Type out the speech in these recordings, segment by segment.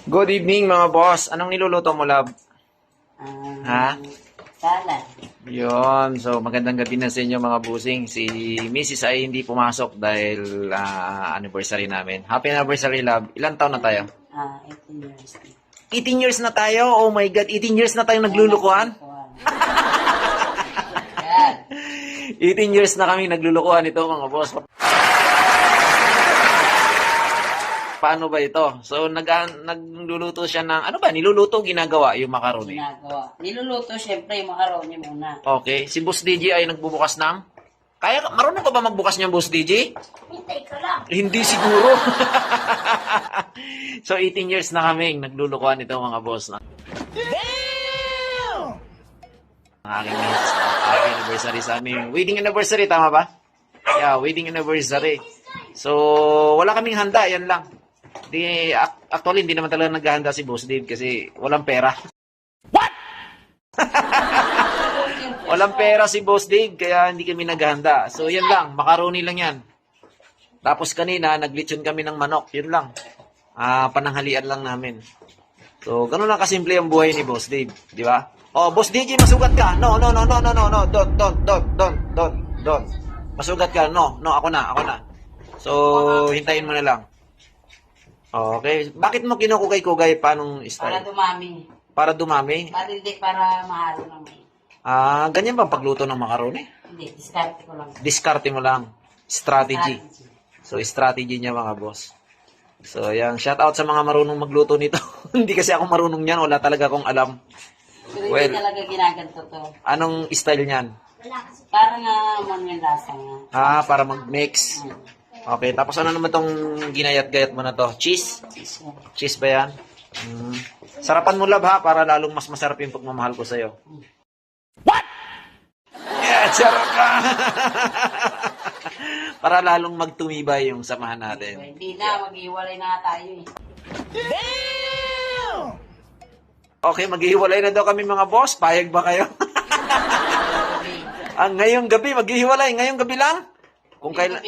Good evening mga boss. Anong niluluto mo, love? Ha? Salad. Yun. So, magandang gabi na sa inyo mga busing. Si Mrs. ay hindi pumasok dahil anniversary namin. Happy anniversary, love. Ilan taon na tayo? 18 years. 18 years na tayo? Oh my God, 18 years na tayong naglulukuhan? Yan. 18 years na kami naglulukuhan ito mga boss. Paano ba ito? So, nagluluto siya ng, ano ba, niluluto, ginagawa yung macaroni? Ginagawa. Niluluto syempre yung macaroni muna. Okay. Si Boss DJ ay nagbubukas ng? Marunong ka ba magbukas niya, Boss DJ? Hintay ka lang. Hindi siguro. So, 18 years na kami naglulukuhan ito mga boss. Damn! Ang aking miss, happy anniversary sa amin. Wedding anniversary, tama ba? Yeah, wedding anniversary. So, wala kaming handa, yan lang. Actually, hindi naman talaga naghahanda si Boss Dave kasi walang pera. What? Walang pera si Boss Dave, kaya hindi kami naghahanda. So, yan lang. Macaroni lang yan. Tapos kanina, naglitsyon kami ng manok. Yun lang. Pananghalian lang namin. So, ganun lang kasimple ang buhay ni Boss Dave. Di ba? Oh, Boss DJ, masugat ka. No. Don't. Masugat ka. No, ako na. So, hintayin mo na lang. Okay. Bakit mo kinukugay-kugay? Paanong Para style? dumami. Para dumami? Para hindi para mahalo ng may. Ganyan ba ang pagluto ng macaroni? Hindi, diskarte ko lang. Diskarte mo lang. Strategy. So, strategy niya mga boss. So, yan. Shout out sa mga marunong magluto nito. Hindi kasi ako marunong yan. Wala talaga akong alam. Pero Well, hindi talaga ginaganto to. Anong style niyan? Para nga man yung lasa nga. Para mag-mix. Okay. Tapos ano naman tong ginayat-gayat mo na to? Cheese? Cheese yan. Cheese ba yan? Sarapan mo, love, ha? Para lalong mas masarap yung pagmamahal ko sa'yo. What? Yeah, charot ka! Para lalong magtumibay yung samahan natin. Hindi na, mag-iwalay na tayo eh. Okay, maghihiwalay na daw kami mga boss. Payag ba kayo? Ngayong gabi, maghihiwalay. Ngayong gabi lang? Kung kailan...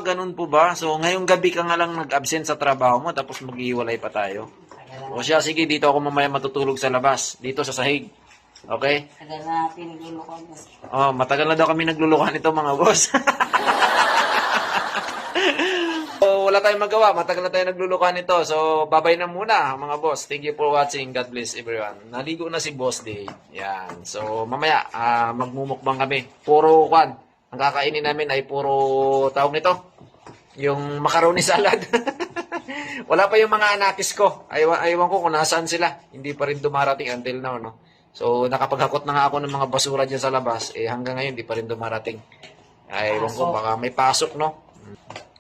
ganun po ba? So, ngayong gabi ka nga lang nag-absent sa trabaho mo, tapos maghihiwalay pa tayo. O siya, sige, dito ako mamaya matutulog sa labas. Dito sa sahig. Okay? Tagal na pinaglulukan. Matagal na daw kami naglulukan ito mga boss. Wala tayong magawa. Matagal na tayo naglulukan ito. So, babay na muna mga boss. Thank you for watching. God bless everyone. Naligo na si Boss Day. Yan. So, mamaya, magmumukbang kami. Puro kwan. Ang kakainin namin ay puro tawag nito. Yung macaroni salad. Wala pa yung mga anakis ko. Aywan ko kung nasaan sila. Hindi pa rin dumarating until now, no? So, nakapaghakot na nga ako ng mga basura dyan sa labas. Hanggang ngayon, di pa rin dumarating. Aywan ko, baka may pasok, no?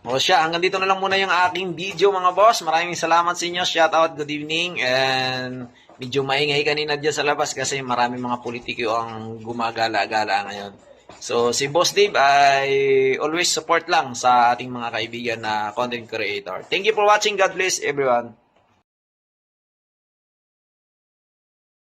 O siya, hanggang dito na lang muna yung aking video, mga boss. Maraming salamat sa inyo. Shout out, good evening. And medyo maingay kanina dyan sa labas kasi maraming mga politiko ang gumagala-gala ngayon. So, si Boss Dave ay always support lang sa ating mga kaibigan na content creator. Thank you for watching. God bless everyone.